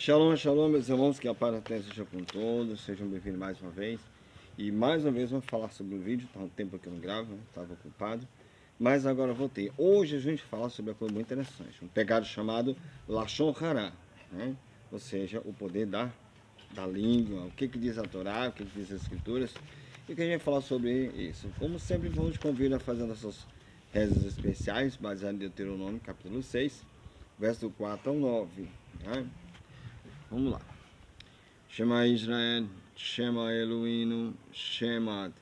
Shalom, shalom, meus irmãos, que a paz até seja com todos, sejam bem-vindos mais uma vez. E mais uma vez vamos falar sobre o vídeo, tá um tempo que eu não gravo, estava ocupado, mas agora voltei. Hoje a gente fala sobre uma coisa muito interessante, um pecado chamado Lashon Hara, né? Ou seja, o poder da língua, o que diz a Torá, o que diz as Escrituras, e que a gente vai falar sobre isso. Como sempre, vamos te convidar a fazer nossas rezas especiais, baseadas em Deuteronômio, capítulo 6, verso 4 ao 9, né? Vamos lá. Shema Israel, Shema Eloheinu, Shemad,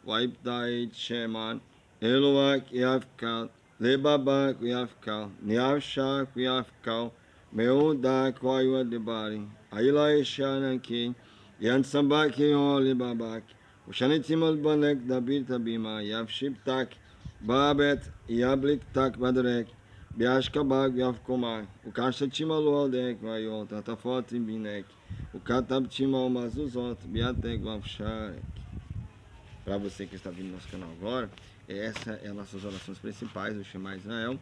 Waibdait Shemad, Eloak Yavkal, Lebabak Yavkal, Niavshak Yavkal, Meodak Wayua Debari, Aila Eshanaki, Yansabak Yo Lebabak, Ushanitim Banek Dabir Tabima, Yavshiptak, Babet, Yablik Tak Badrek, Biashkabag Yavkomar, o Caixa Timaloaldek, Maior, Tatafot Binek, o Katab Timal Mazuzot, Biatek Wavsharek. Para você que está vindo no nosso canal agora, essa é as nossas orações principais, o Shema Israel,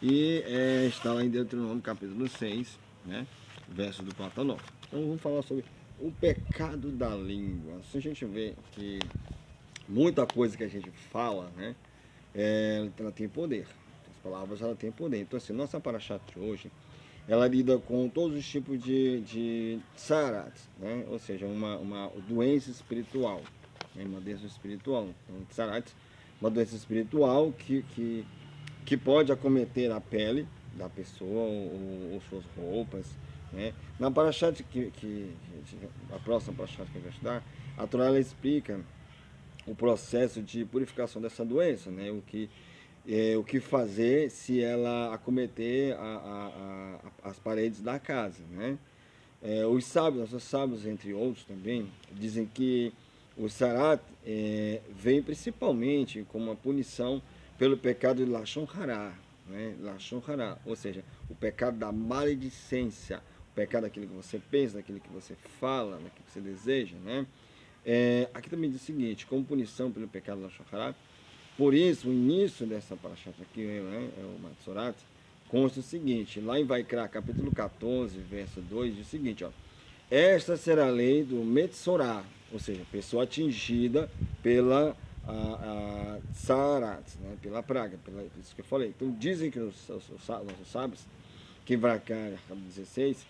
e está lá em Deuteronômio capítulo 6, né, verso do 4 ao 9. Então vamos falar sobre o pecado da língua. Se a gente vê que muita coisa que a gente fala, né, ela tem poder. As palavras ela têm poder. Então assim, nossa paraxá de hoje, ela lida com todos os tipos de tsarat, né? Ou seja, uma doença espiritual, né? Uma doença espiritual. Então, tsarat, uma doença espiritual que pode acometer a pele da pessoa ou suas roupas, né? Na paraxá a próxima paraxá que a gente vai estudar, a Torá ela explica o processo de purificação dessa doença, né? O que fazer se ela acometer as paredes da casa, né? Os sábios, nossos sábios, entre outros também, dizem que o sarat vem principalmente como uma punição pelo pecado de Lashon Hara, né? Lashon Hara, ou seja, o pecado da maledicência, o pecado daquilo que você pensa, daquilo que você fala, daquilo que você deseja, né? Aqui também diz o seguinte, como punição pelo pecado de Lashon Hara, por isso, o início dessa paraxá aqui, né, é o Matzorat, consta o seguinte, lá em Vaikra, capítulo 14, verso 2, diz o seguinte, ó, esta será a lei do Metzorá, ou seja, pessoa atingida pela Tsarat, né, pela praga, isso que eu falei. Então, dizem que os nossos sábios, que em Vaikra, capítulo 16,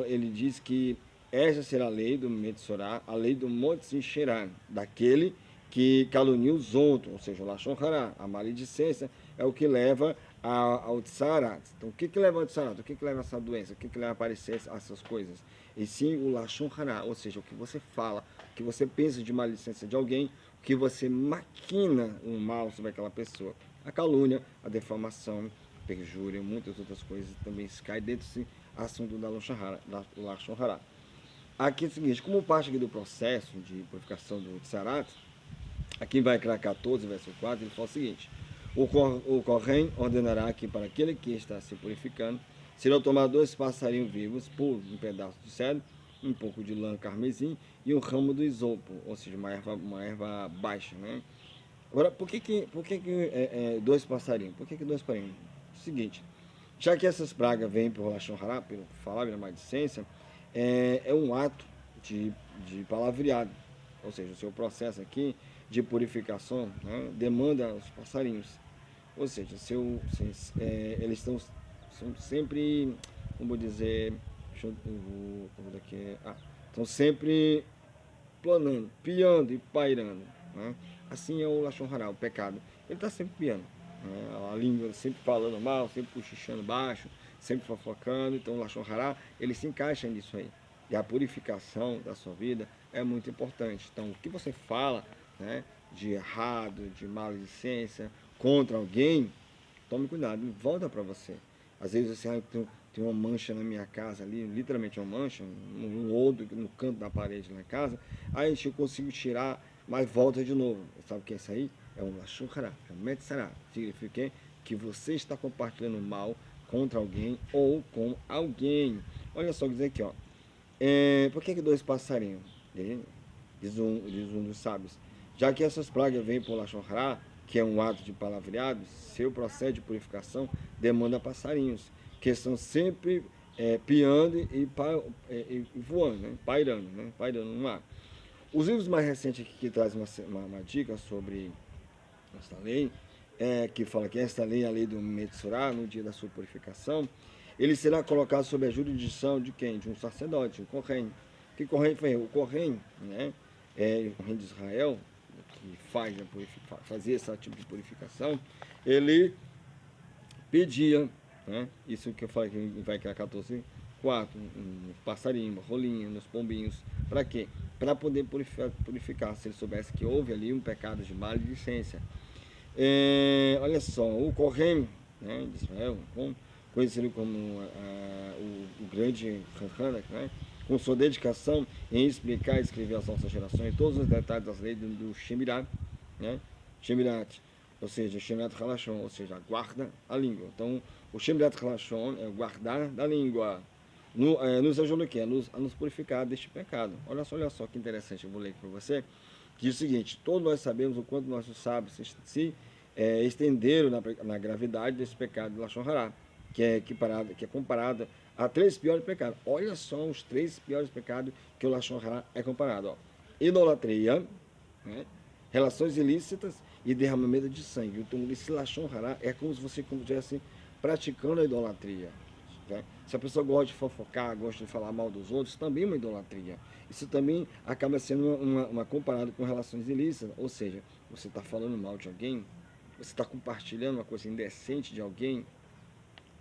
ele diz que esta será a lei do Metzorá, a lei do Motzin Sheran, daquele que calunia os outros, ou seja, o Lashon Hara, a maledicência, é o que leva ao Tsarat. Então, o que leva ao Tsarat? O que leva a essa doença? O que leva a aparecer essas coisas? E sim, o Lashon Hara, ou seja, o que você fala, o que você pensa de maledicência de alguém, o que você maquina um mal sobre aquela pessoa. A calúnia, a defamação, a perjúria, muitas outras coisas também caem dentro desse assunto da Lashon Hara. Aqui é o seguinte, como parte aqui do processo de purificação do Tsarat, aqui vai criar 14, verso 4, ele fala o seguinte, o Corém ordenará que para aquele que está se purificando, serão tomados 2 passarinhos vivos, por um pedaço de cedro, um pouco de lã carmesim e um ramo do isopo, ou seja, uma erva baixa, né? Agora, por que 2 passarinhos? Por que 2 passarinhos? Seguinte, já que essas pragas vêm pelo Lashon Hara, pelo falar da maledicência, é um ato de palavreado, ou seja, o seu processo aqui de purificação, né, demanda os passarinhos, ou seja, eles são sempre, como dizer, estão sempre planando, piando e pairando, né? Assim é o Lashon Hara, o pecado, ele está sempre piando, né? A língua sempre falando mal, sempre cochichando baixo, sempre fofocando. Então o Lashon Hara, ele se encaixa nisso aí. E a purificação da sua vida é muito importante. Então, o que você fala, né, de errado, de maledicência contra alguém, tome cuidado, volta para você. Às vezes você tem uma mancha na minha casa ali, literalmente uma mancha, um lodo no canto da parede na casa, aí eu consigo tirar, mas volta de novo. Sabe o que é isso aí? É um Lashon Hara, é um Metzorá. Significa que você está compartilhando mal contra alguém ou com alguém. Olha só, dizer aqui, ó. Por que 2 passarinhos? Diz um dos sábios. Já que essas pragas vêm por Lashon Hara, que é um ato de palavreado, seu processo de purificação demanda passarinhos, que são sempre piando e voando, né? Pairando, né? Pairando no mar. Os livros mais recentes aqui que trazem uma dica sobre esta lei, que fala que esta lei é a lei do Metsurá, no dia da sua purificação, ele será colocado sob a jurisdição de quem? De um sacerdote, um Kohen. Que Kohen foi? O Kohen, né? O Kohen de Israel, que fazia esse tipo de purificação, ele pedia, né? Isso que eu falei que vai criar 14, 4, um passarinho, uma rolinha, nos pombinhos. Para quê? Para poder purificar, se ele soubesse que houve ali um pecado de maledicência. Olha só, o Kohen, né, de Israel, conhecido como o grande Hanukkah, né, com sua dedicação em explicar e escrever às nossas gerações todos os detalhes das leis do Shemirat, né, Shemirat, ou seja, Shemirat Halashon, ou seja, guarda a língua. Então, o Shemirat Halashon é guardar da língua, nos ajuda o quê? A nos purificar deste pecado. Olha só que interessante, eu vou ler aqui para você, que diz o seguinte: todos nós sabemos o quanto nossos sábios se estenderam na gravidade desse pecado de Lashon Hará, que é comparado a 3 piores pecados. Olha só os 3 piores pecados que o Lashon Hará é comparado. Ó. Idolatria, né? Relações ilícitas e derramamento de sangue. Então, esse Lashon Hará é como se você estivesse praticando a idolatria. Né? Se a pessoa gosta de fofocar, gosta de falar mal dos outros, também é uma idolatria. Isso também acaba sendo uma comparada com relações ilícitas, ou seja, você está falando mal de alguém, você está compartilhando uma coisa indecente de alguém,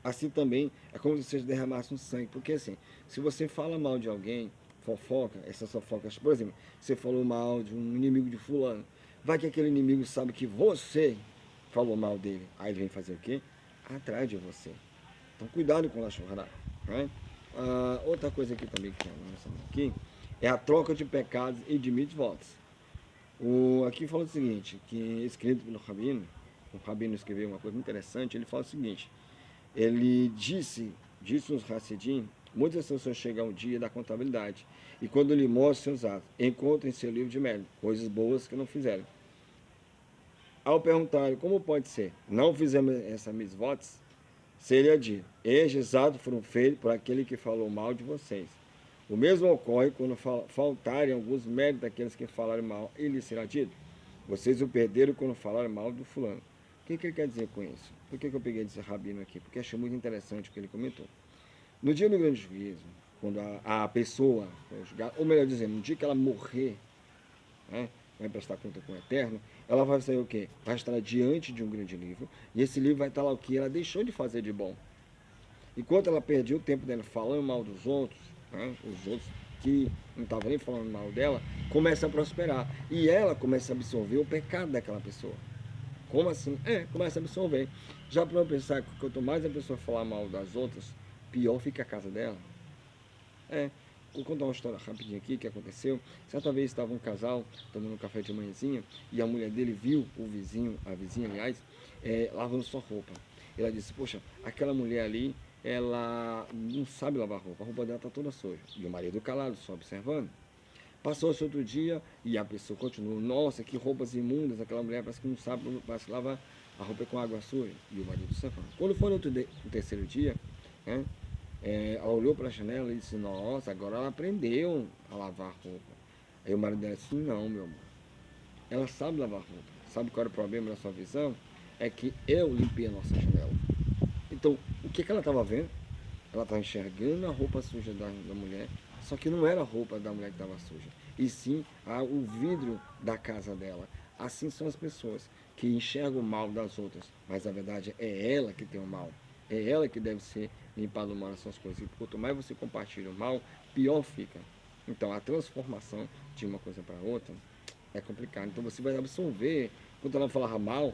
assim também é como se você derramasse um sangue. Porque assim, se você fala mal de alguém, fofoca, essas fofocas, por exemplo, você falou mal de um inimigo de fulano, vai que aquele inimigo sabe que você falou mal dele, aí ele vem fazer o quê? Atrás de você. Então, cuidado com o Lashon Hará, né? Outra coisa aqui também que nós aqui é a troca de pecados e de mitzvot. Aqui fala o seguinte, que escrito pelo Rabino, o Rabino escreveu uma coisa muito interessante, ele fala o seguinte, ele disse nos Hassidim, muitas pessoas chegam ao dia da contabilidade, e quando lhe mostra seus atos, encontram em seu livro de mérito, coisas boas que não fizeram. Ao perguntar como pode ser, não fizemos essa mitzvot, seria dito, estes atos foram feitos por aquele que falou mal de vocês. O mesmo ocorre quando faltarem alguns méritos daqueles que falaram mal, e lhe será dito, vocês o perderam quando falaram mal do fulano. O que ele quer dizer com isso? Por que eu peguei esse rabino aqui? Porque achei muito interessante o que ele comentou. No dia do grande juízo, quando a pessoa, ou melhor dizendo, no dia que ela morrer, né, vai prestar conta com o Eterno, ela vai sair o quê? Vai estar diante de um grande livro, e esse livro vai estar lá o que ela deixou de fazer de bom. Enquanto ela perdia o tempo dela falando mal dos outros, né, os outros que não estavam nem falando mal dela, começa a prosperar. E ela começa a absorver o pecado daquela pessoa. Como assim? Começa a absorver. Já para eu pensar que quanto mais a pessoa falar mal das outras, pior fica a casa dela. Vou contar uma história rapidinho aqui que aconteceu. Certa vez estava um casal tomando um café de manhãzinha e a mulher dele viu o vizinho, a vizinha, aliás, lavando sua roupa. Ela disse, poxa, aquela mulher ali, ela não sabe lavar roupa, a roupa dela está toda suja. E o marido calado, só observando. Passou-se outro dia e a pessoa continuou, nossa, que roupas imundas, aquela mulher parece que não sabe, parece lavar a roupa com água suja. E o marido observando. Quando foi no terceiro dia, né, ela olhou para a janela e disse, nossa, agora ela aprendeu a lavar roupa. Aí o marido dela disse, não, meu amor, ela sabe lavar roupa. Sabe qual era o problema da sua visão? É que eu limpei a nossa janela. Então, o que ela estava vendo? Ela estava enxergando a roupa suja da mulher, só que não era a roupa da mulher que estava suja, e sim o vidro da casa dela. Assim são as pessoas que enxergam o mal das outras, mas na verdade é ela que tem o mal. É ela que deve ser limpada do mal nessas coisas. E quanto mais você compartilha o mal, pior fica. Então a transformação de uma coisa para outra é complicado. Então você vai absorver. Quando ela falava mal,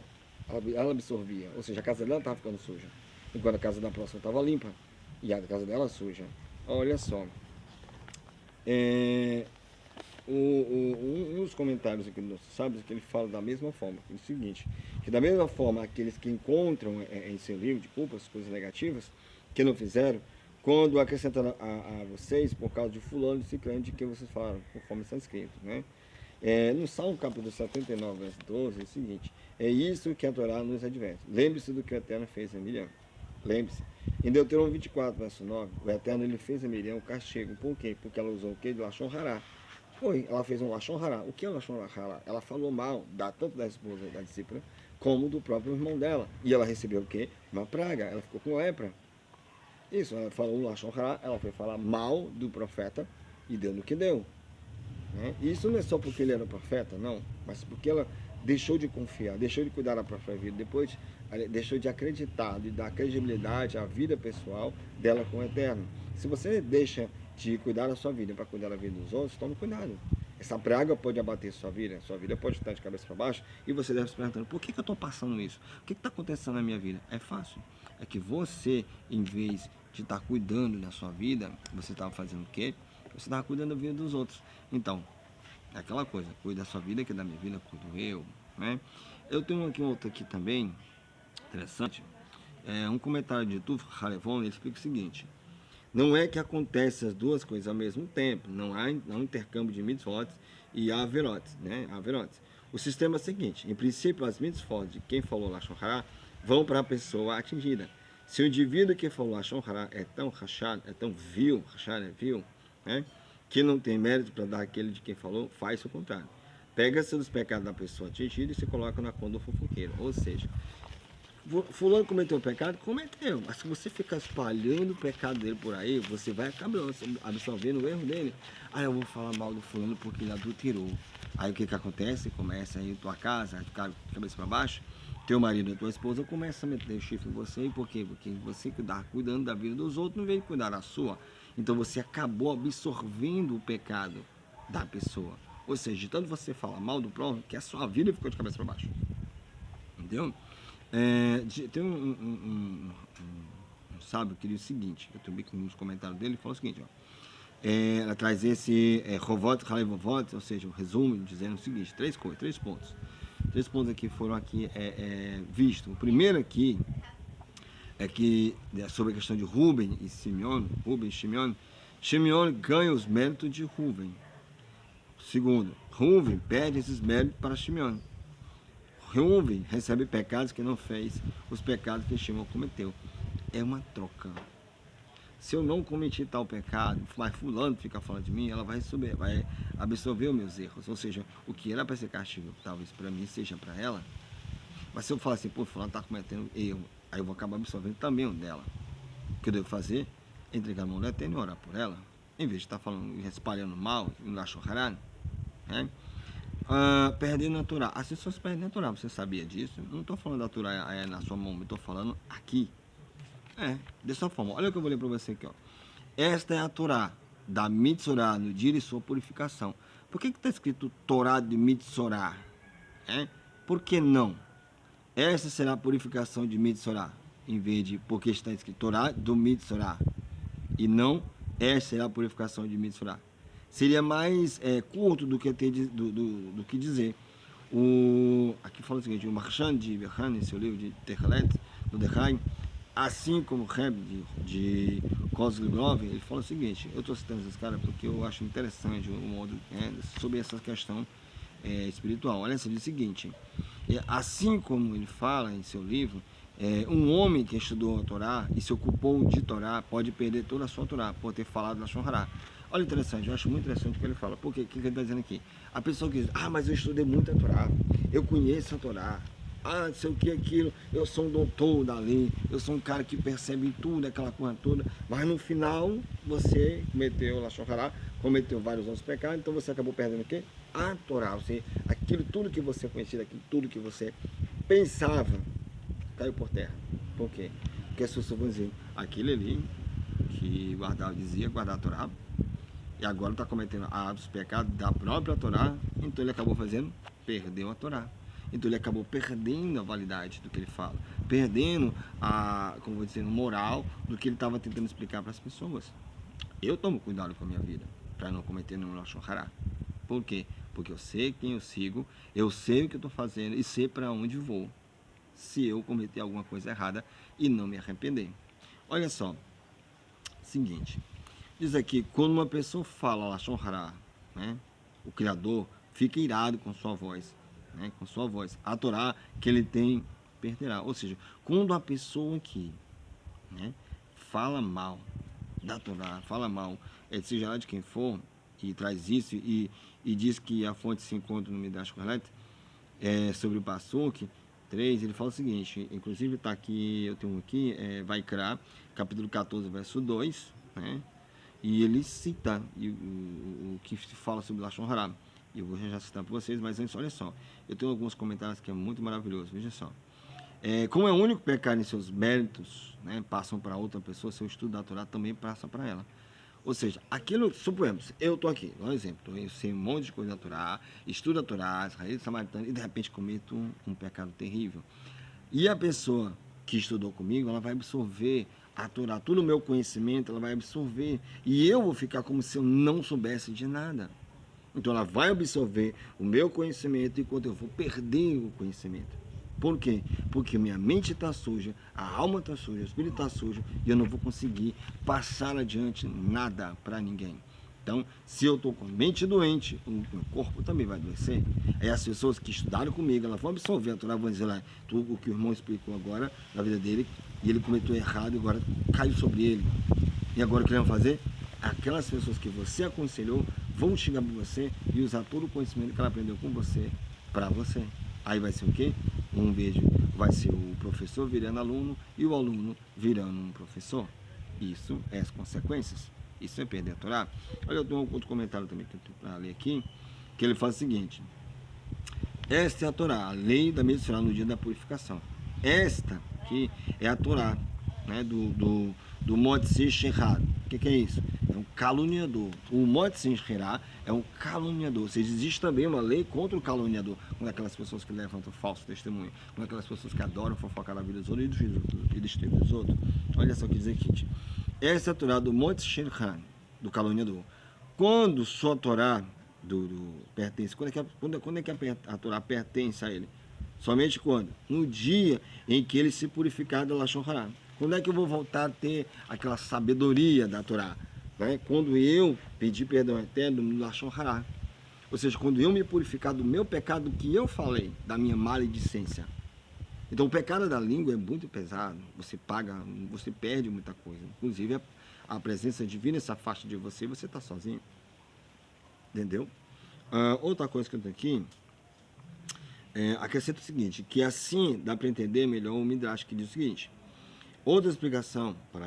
ela absorvia. Ou seja, a casa dela estava ficando suja. Enquanto a casa da próxima estava limpa. E a casa dela suja. Olha só. Um dos comentários aqui do nosso sábio, que ele fala da mesma forma, que é o seguinte, que da mesma forma aqueles que encontram em seu livro de culpas, coisas negativas, que não fizeram, quando acrescentaram a vocês por causa de fulano e ciclano de que vocês falaram, conforme está escrito, né? No Salmo capítulo 79, verso 12, é o seguinte, é isso que a Torá nos adverte. Lembre-se do que o Eterno fez em Miriam. Lembre-se, em Deuteronômio 24, verso 9, o Eterno ele fez a Miriam um castigo. Por quê? Porque ela usou o quê? De Lashon Hará. Foi, ela fez um Lashon Hará. O que é o Lashon Hará? Ela falou mal tanto da esposa da discípula como do próprio irmão dela. E ela recebeu o quê? Uma praga. Ela ficou com lepra. Isso, ela falou um Lashon Hará, ela foi falar mal do profeta e deu no que deu. Né? E isso não é só porque ele era profeta, não, mas porque ela deixou de confiar, deixou de cuidar da própria vida, depois deixou de acreditar, de dar credibilidade à vida pessoal dela com o Eterno. Se você deixa de cuidar da sua vida para cuidar da vida dos outros, tome cuidado. Essa praga pode abater sua vida pode estar de cabeça para baixo e você deve se perguntando, por que eu estou passando isso? O que está acontecendo na minha vida? É fácil. É que você, em vez de estar cuidando da sua vida, você estava fazendo o quê? Você estava cuidando da vida dos outros. Então, é aquela coisa, cuida da sua vida, que da minha vida cuido eu, né? Eu tenho aqui outro aqui também, interessante, um comentário de Tuf Harevon, ele explica o seguinte: não é que acontecem as duas coisas ao mesmo tempo, não há intercâmbio de mitzvot e averot, né? Averot. O sistema é o seguinte: em princípio, as mitzvot de quem falou Lashon Hará vão para a pessoa atingida. Se o indivíduo que falou Lashon Hará é tão rachado, é tão vil, rachado é vil, né? Que não tem mérito para dar aquele de quem falou, faz o contrário. Pega-se dos pecados da pessoa atingida e se coloca na conta do fofoqueiro. Ou seja, fulano cometeu o pecado? Cometeu. Mas se você ficar espalhando o pecado dele por aí, você vai acabar absorvendo o erro dele. Aí eu vou falar mal do fulano porque ele adulterou. Aí o que que acontece? Começa aí em tua casa, a ficar de cabeça para baixo, teu marido e tua esposa começam a meter o chifre em você. E por quê? Porque você está cuidando da vida dos outros, não veio cuidar da sua. Então você acabou absorvendo o pecado da pessoa. Ou seja, de tanto você falar mal do próximo, que a sua vida ficou de cabeça para baixo. Entendeu? Tem um sábio que diz o seguinte, eu também que nos comentários dele, ele fala o seguinte, ó, ela traz esse Rovot, Halevovot, ou seja, o resumo dizendo o seguinte, três pontos. Três pontos aqui foram aqui vistos. O primeiro aqui é que sobre a questão de Ruben e Simeon, Simeon ganha os méritos de Ruben. Segundo, Ruben perde esses méritos para Simeon. Ruben recebe pecados que não fez, os pecados que Shimon cometeu. É uma troca. Se eu não cometi tal pecado, mas fulano fica falando de mim, ela vai absorver os meus erros. Ou seja, o que era para ser castigo, talvez para mim seja para ela. Mas se eu falar assim, pô, fulano está cometendo erro, aí eu vou acabar absorvendo também o dela. O que eu devo fazer? Entregar a mão do Eterno e orar por ela. Em vez de estar falando, espalhando mal, no Lashon Hará, né? Perdendo a Torá. As pessoas perdem a Torá, você sabia disso? Eu não estou falando da Torá na sua mão, eu estou falando aqui. Dessa forma. Olha o que eu vou ler para você aqui, ó. Esta é a Torá da Mitzorá no dia de sua purificação. Por que está escrito Torá de Mitzorá? Por que não? Essa será a purificação de Mitzorá, em vez de porque está escrito Torá do Mitzorá. E não essa será a purificação de Mitzorá. Seria mais curto do que do que dizer. Aqui fala o seguinte, o Marshan de Berhan, em seu livro de Techelet, do Dechaim, assim como o Reb de Kozlgrove, ele fala o seguinte, eu estou citando esses caras porque eu acho interessante o modo sobre essa questão espiritual. Olha só, diz o seguinte, assim como ele fala em seu livro, um homem que estudou a Torá e se ocupou de Torá pode perder toda a sua Torá por ter falado na Lashon Hará. Olha, interessante, eu acho muito interessante o que ele fala. Por quê? O que ele está dizendo aqui? A pessoa que diz, mas eu estudei muito a Torá, eu conheço a Torá, não sei o que, aquilo, eu sou um doutor da lei, eu sou um cara que percebe tudo, aquela coisa toda, mas no final você cometeu Lashon Hará, cometeu vários outros pecados, então você acabou perdendo o quê? A Torá, aquilo tudo que você conhecia, aquilo tudo que você pensava, caiu por terra. Por quê? Porque as pessoas vão dizer, aquele ali que dizia guardar a Torá, e agora está cometendo os pecados da própria Torá, então ele acabou perdeu a Torá. Então ele acabou perdendo a validade do que ele fala, perdendo como vou dizer, moral do que ele estava tentando explicar para as pessoas. Eu tomo cuidado com a minha vida, para não cometer nenhum Lashon Hará. Por quê? Porque eu sei quem eu sigo, eu sei o que eu estou fazendo e sei para onde vou, se eu cometer alguma coisa errada e não me arrepender. Olha só, seguinte, diz aqui, quando uma pessoa fala Lashon Hará, né, o Criador fica irado com sua voz, com sua voz. A Torá que ele tem perderá. Ou seja, quando a pessoa que né, fala mal da Torá, fala mal, seja lá de quem for, e traz isso, e diz que a fonte se encontra no Midrash Kohelet, sobre o Pasuk 3, ele fala o seguinte, inclusive está aqui, eu tenho aqui, Vaikra, capítulo 14, verso 2, né, e ele cita o que se fala sobre Lashon Hara. Eu vou já citar para vocês, mas antes, olha só, eu tenho alguns comentários que é muito maravilhoso, veja só. Como é o único pecado em seus méritos, né, passam para outra pessoa, seu estudo da Torá também passa para ela. Ou seja, aquilo, suponhamos, eu estou aqui, um exemplo, eu sei um monte de coisa da Torá, estudo a Torá, as raízes samaritanas, e de repente cometo um pecado terrível. E a pessoa que estudou comigo, ela vai absorver a Torá, todo o meu conhecimento, ela vai absorver, e eu vou ficar como se eu não soubesse de nada. Então ela vai absorver o meu conhecimento enquanto eu vou perder o conhecimento. Por quê? Porque minha mente está suja, a alma está suja, o espírito está sujo e eu não vou conseguir passar adiante nada para ninguém. Então, se eu estou com a mente doente, o meu corpo também vai adoecer. Aí as pessoas que estudaram comigo, elas vão absorver a Torá, vão dizer lá, tudo o que o irmão explicou agora na vida dele, e ele cometeu errado e agora caiu sobre ele. E agora o que eles vão fazer? Aquelas pessoas que você aconselhou vão chegar para você e usar todo o conhecimento que ela aprendeu com você para você. Aí vai ser o quê? Vai ser o professor virando aluno e o aluno virando um professor. Isso é as consequências. Isso é perder a Torá. Olha, eu tenho um outro comentário também que eu tenho para ler aqui, que ele faz o seguinte: esta é a Torá, a lei da Mitzvah no dia da purificação. Esta aqui é a Torá, né, do Motzi Sherad. O que é isso? É um caluniador. O Motzi Sherad é um caluniador. Ou seja, existe também uma lei contra o caluniador, com aquelas pessoas que levantam falso testemunho, com aquelas pessoas que adoram fofocar na vida dos outros e destruir dos outros. Olha só o que diz aqui. Essa é a Torá do Motzi Sherad, do caluniador. Quando sua Torá pertence, quando é que a Torá pertence a ele? Somente quando? No dia em que ele se purificar da Lashon Hara. Quando é que eu vou voltar a ter aquela sabedoria da Torá? Né? Quando eu pedir perdão eterno no Lashon Hara. Ou seja, quando eu me purificar do meu pecado que eu falei, da minha maledicência. Então o pecado da língua é muito pesado. Você perde muita coisa. Inclusive a presença divina se afasta de você e você está sozinho. Entendeu? Outra coisa que eu tenho aqui, acrescenta o seguinte, que assim dá para entender melhor o Midrash, que diz o seguinte: outra explicação para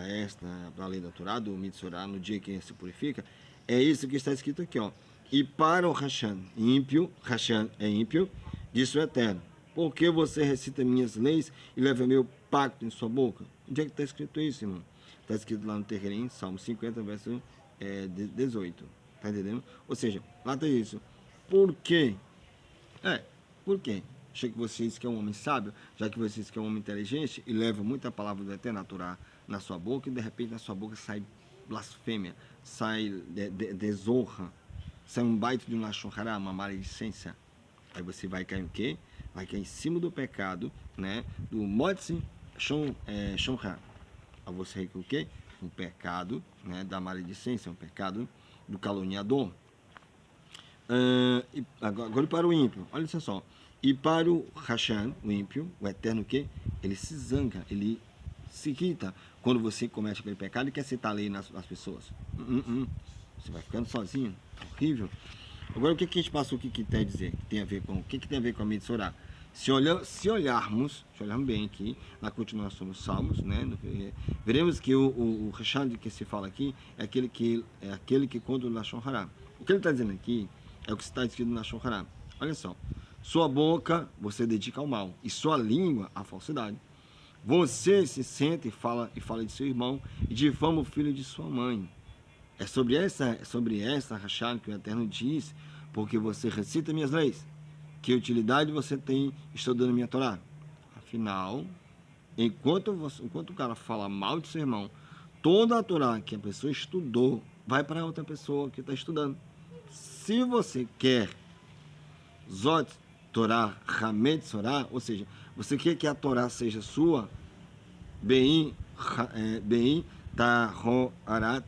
a lei da Torá, do Mitzorah, no dia que se purifica, é isso que está escrito aqui, ó. E para o Hashan, Hashan é ímpio, disse o Eterno: por que você recita minhas leis e leva meu pacto em sua boca? Onde é que está escrito isso, irmão? Está escrito lá no Terrerim, Salmo 50, verso 18. Tá entendendo? Ou seja, lá está isso. Por quê? Por quê? Achei que você disse que é um homem sábio, já que você disse que é um homem inteligente e leva muita palavra do Eterno Torá na sua boca e de repente na sua boca sai blasfêmia, sai desonra, sai um baita de um Lashon Hara, uma maledicência. Aí você vai cair o quê? Vai cair em cima do pecado, né? Do Motzi Shomra. Aí você vai o quê? Um pecado, né? Da maledicência, um pecado do caluniador. Agora para o ímpio, olha só. E para o Hashan, o ímpio, o eterno, o quê? Ele se zanga, ele se irrita quando você comete aquele pecado e quer citar a lei nas pessoas. Você vai ficando sozinho, horrível. Agora o que a gente passou, o que tem a dizer? O que tem a ver com a Mitzorah? Se olharmos bem aqui, na continuação dos Salmos, né, veremos que o Hashan que se fala aqui é aquele que conta o Lashon Hara. O que ele está dizendo aqui é o que está escrito no Lashon Hara. Olha só. Sua boca você dedica ao mal, e sua língua à falsidade. Você se senta e fala de seu irmão, e difama o filho de sua mãe. É sobre essa rachada que o Eterno diz: porque você recita minhas leis, que utilidade você tem estudando minha Torá? Afinal, enquanto o cara fala mal de seu irmão, toda a Torá que a pessoa estudou vai para outra pessoa que está estudando. Se você quer Zot Torá Hamed Sorá, ou seja, você quer que a Torá seja sua, Bein Tahorat,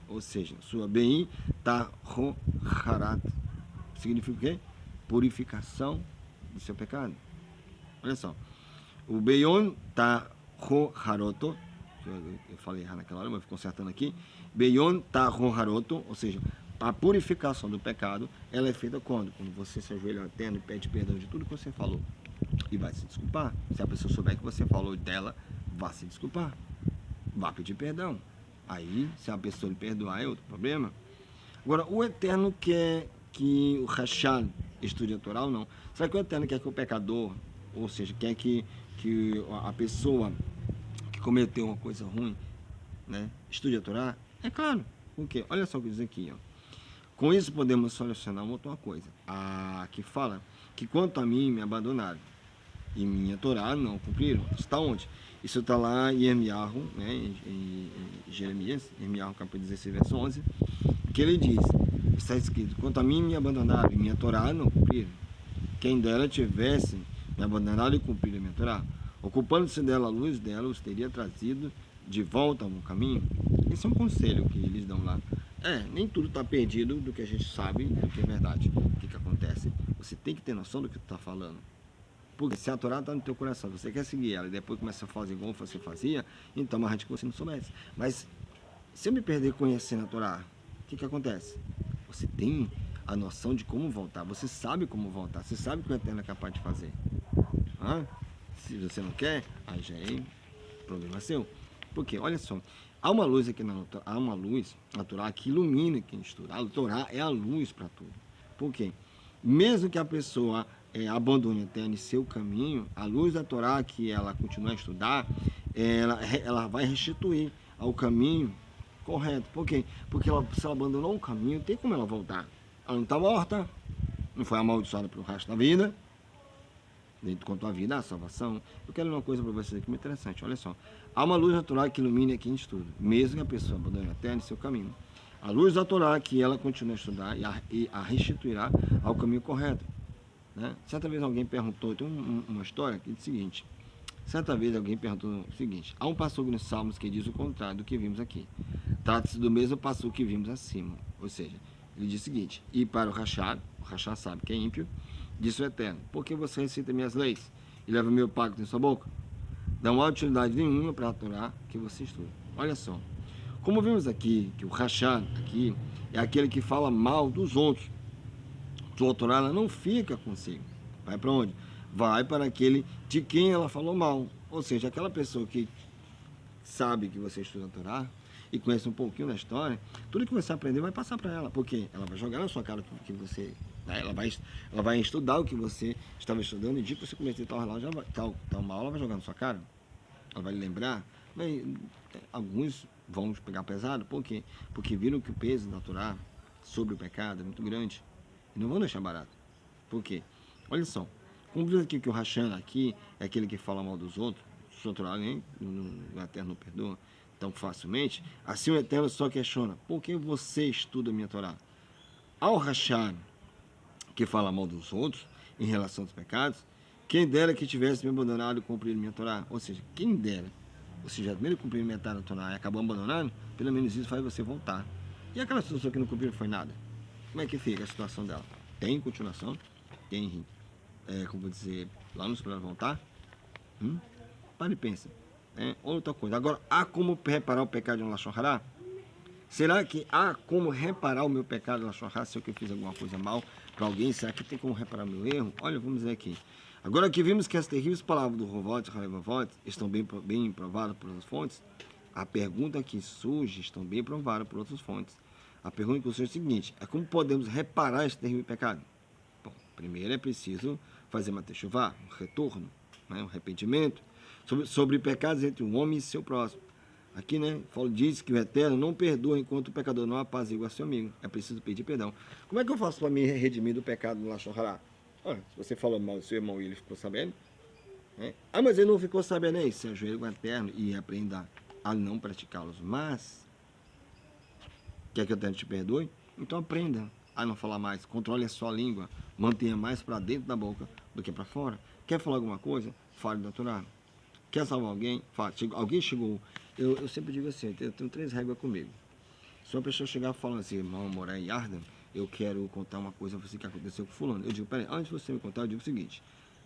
ou seja, sua Bein Tahorat, significa o quê? Purificação do seu pecado. Olha só, o Beion Tahoharoto, eu falei errado naquela hora, mas fico consertando aqui. Beyon Tahoharoto, ou seja, a purificação do pecado, ela é feita quando? Quando você se ajoelha eterno e pede perdão de tudo que você falou. E vai se desculpar. Se a pessoa souber que você falou dela, vá se desculpar. Vá pedir perdão. Aí, se a pessoa lhe perdoar, é outro problema. Agora, o Eterno quer que o Rachad estude a Torá ou não? Será que o Eterno quer que o pecador, ou seja, quer que a pessoa que cometeu uma coisa ruim, né, estude a Torá? É claro. Por quê? Olha só o que diz aqui, ó. Com isso podemos solucionar uma outra coisa. A que fala que quanto a mim me abandonaram e minha Torá não cumpriram. Está onde? Isso está lá em Irmiyahu, né, em Jeremias, Irmiyahu capítulo 16, verso 11, que ele diz, está escrito, quanto a mim me abandonaram e minha Torá não cumpriram. Quem dera tivesse me abandonado e cumprido a minha Torá, ocupando-se dela a luz dela, os teria trazido de volta ao caminho. Esse é um conselho que eles dão lá. Nem tudo está perdido do que a gente sabe, do que é verdade. O que acontece? Você tem que ter noção do que tu está falando. Porque se a Torá está no teu coração, você quer seguir ela e depois começa a fazer igual você fazia, então mais gente que você não soubesse. Mas se eu me perder conhecendo a Torá, o que acontece? Você tem a noção de como voltar, você sabe como voltar, você sabe o que o Eterno é capaz de fazer. Se você não quer, aí já é problema seu. Porque, olha só, há uma luz aqui há uma luz na Torá que ilumina quem estuda. A Torá é a luz para tudo. Por quê? Mesmo que a pessoa abandone o Eterno e seu caminho, a luz da Torá que ela continua a estudar, ela vai restituir ao caminho correto. Por quê? Porque se ela abandonou um caminho, tem como ela voltar. Ela não está morta, não foi amaldiçoada pelo resto da vida. Dentro quanto à vida, a salvação. Eu quero ler uma coisa para vocês aqui muito interessante. Olha só. Há uma luz natural que ilumina quem estuda, mesmo que a pessoa abandone a terra e seu caminho. A luz da Torá que ela continua a estudar e a restituirá ao caminho correto. Né? Certa vez alguém perguntou, tem uma história que diz o seguinte. Certa vez alguém perguntou o seguinte. Há um passo nos Salmos que diz o contrário do que vimos aqui. Trata-se do mesmo passo que vimos acima. Ou seja, ele diz o seguinte. E para o Rachad sabe que é ímpio, disse o Eterno, por que você recita minhas leis e leva meu pacto em sua boca? Não há utilidade nenhuma para a Torá que você estuda. Olha só, como vimos aqui, que o Rachad aqui é aquele que fala mal dos outros. Sua Torá ela não fica consigo. Vai para onde? Vai para aquele de quem ela falou mal. Ou seja, aquela pessoa que sabe que você estuda a Torá e conhece um pouquinho da história, tudo que você aprender vai passar para ela. Porque ela vai jogar na sua cara que você... Ela vai estudar o que você estava estudando e de que você cometeu tal mal, ela vai jogar na sua cara. Ela vai lhe lembrar. Mas, alguns vão pegar pesado. Por quê? Porque viram que o peso da Torá sobre o pecado é muito grande. E não vão deixar barato. Por quê? Olha só. Como diz aqui que o Rachad aqui é aquele que fala mal dos outros, sua Torá nem o Eterno não perdoa tão facilmente. Assim o Eterno só questiona. Por que você estuda a minha Torá? Ao Rachad que fala mal dos outros em relação aos pecados, quem dera que tivesse me abandonado e cumprido minha Torá. Ou seja, quem dera. Ou seja, primeiro cumprimentar a Torá e acabou abandonando, pelo menos isso faz você voltar. E aquela pessoa que não cumpriu não foi nada? Como é que fica a situação dela? Tem continuação? Tem, como vou dizer, lá nos para voltar? Para e pensa. Outra coisa. Agora, há como reparar o pecado de um Lashon Hará? Será que há como reparar o meu pecado de Lashon Hará se eu fiz alguma coisa mal para alguém? Será que tem como reparar o meu erro? Olha, vamos dizer aqui. Agora que vimos que as terríveis palavras do Rovot e Halevavot estão bem provadas por outras fontes, a pergunta que surge estão bem provadas por outras fontes. A pergunta que surge é a seguinte, é como podemos reparar esse terrível pecado? Bom, primeiro é preciso fazer uma techuvá, um retorno, um arrependimento, sobre pecados entre um homem e seu próximo. Aqui, diz que o Eterno não perdoa enquanto o pecador não apazigua seu amigo. É preciso pedir perdão. Como é que eu faço para me redimir do pecado no Lashon Hará? Olha, se você falou mal do seu irmão e ele ficou sabendo, mas ele não ficou sabendo, se ajoelha com o Eterno e aprenda a não praticá-los. Mas, quer que o Eterno te perdoe? Então aprenda a não falar mais. Controle a sua língua. Mantenha mais para dentro da boca do que para fora. Quer falar alguma coisa? Fale da Torá. Quer salvar alguém? Fale. Alguém chegou... Eu sempre digo assim, eu tenho 3 regras comigo. Se uma pessoa chegar falando assim, irmão, morar em Yarden, eu quero contar uma coisa para você que aconteceu com fulano. Eu digo, peraí, antes de você me contar, eu digo o seguinte.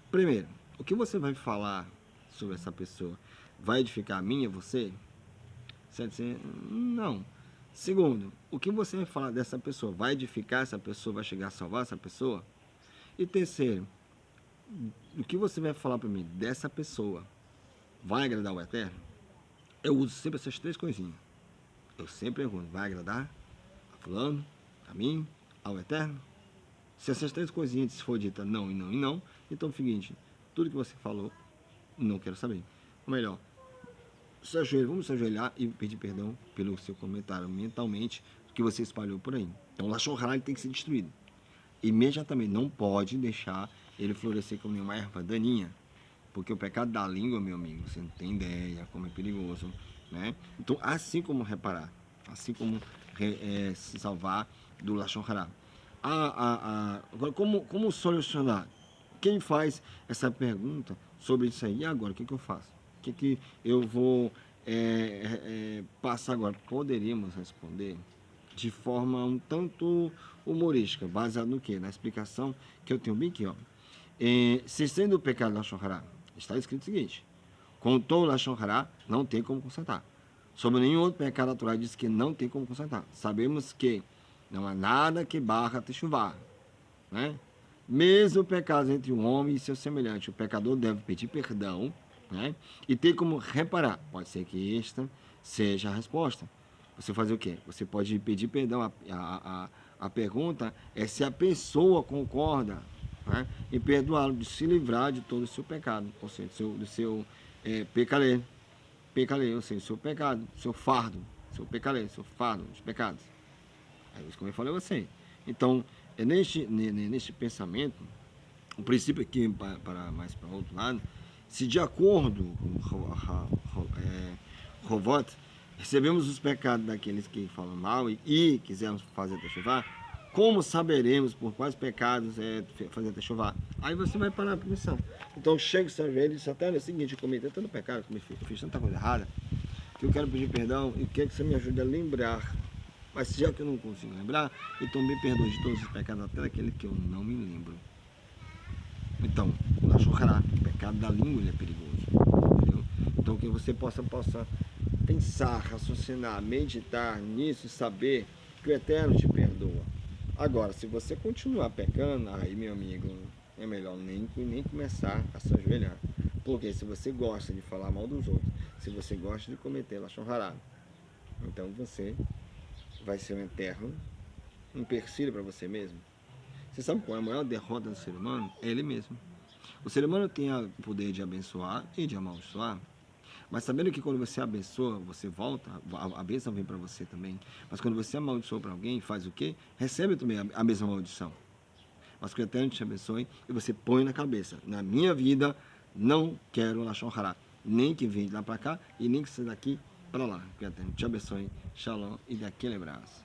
Primeiro, o que você vai falar sobre essa pessoa vai edificar a mim e você? 700, não. Segundo, o que você vai falar dessa pessoa? Vai edificar essa pessoa? Vai chegar a salvar essa pessoa? E terceiro, o que você vai falar para mim dessa pessoa vai agradar o Eterno? Eu uso sempre essas três coisinhas. Eu sempre pergunto, vai agradar a fulano, a mim, ao Eterno? Se essas três coisinhas for dita não e não e não, então é o seguinte, tudo que você falou, não quero saber. Ou melhor, vamos se ajoelhar e pedir perdão pelo seu comentário mentalmente que você espalhou por aí. Então o Lashon Hara tem que ser destruído. Imediatamente, não pode deixar ele florescer como uma erva daninha. Porque o pecado da língua, meu amigo, você não tem ideia como é perigoso, né? Então, assim como reparar, assim como se salvar do Lashon Hara. Agora, como solucionar? Quem faz essa pergunta sobre isso aí? E agora, o que eu faço? O que eu vou passar agora? Poderíamos responder de forma um tanto humorística, baseado no quê? Na explicação que eu tenho bem aqui, ó. Se sendo o pecado da Lashon Hara, está escrito o seguinte: contou o Lashon Hara, não tem como consertar. Sobre nenhum outro pecado natural diz que não tem como consertar. Sabemos que não há nada que barra techuvá, né? Mesmo pecados entre um homem e seu semelhante, o pecador deve pedir perdão, né? E ter como reparar. Pode ser que esta seja a resposta. Você fazer o quê? Você pode pedir perdão. A pergunta é se a pessoa concorda, né, em perdoá-lo, de se livrar de todo o seu pecado, ou seja, do seu pecalê, ou seja, seu pecado, seu fardo, seu pecalê, seu fardo, os pecados. É isso como eu falei a você. Então, neste pensamento, o princípio aqui, mais para o outro lado, se de acordo com Rovot, recebemos os pecados daqueles que falam mal e quisermos fazer techuvá, como saberemos por quais pecados fazer techuvá? Aí você vai parar a pensar. Então chega o seu joelho e diz: até é o seguinte, eu cometi tanto pecado, eu fiz tanta coisa errada, que eu quero pedir perdão e quero que você me ajude a lembrar. Mas já que eu não consigo lembrar, então me perdoe de todos os pecados, até daquele que eu não me lembro. Então, o Lashon Hara, o pecado da língua, ele é perigoso. Entendeu? Então que você possa pensar, raciocinar, meditar nisso e saber que o Eterno te perdoa. Agora, se você continuar pecando, aí, meu amigo, é melhor nem começar a se ajoelhar. Porque se você gosta de falar mal dos outros, se você gosta de cometer Lashon Hara, então você vai ser um eterno, um empecilho para você mesmo. Você sabe qual é a maior derrota do ser humano? É ele mesmo. O ser humano tem o poder de abençoar e de amaldiçoar, mas sabendo que quando você abençoa, você volta, a bênção vem para você também. Mas quando você amaldiçoa para alguém, faz o quê? Recebe também a mesma maldição. Mas que o Eterno te abençoe e você põe na cabeça: na minha vida, não quero Lashon Hara. Nem que venha de lá para cá e nem que seja daqui para lá. Que o Eterno te abençoe. Shalom e daquele abraço.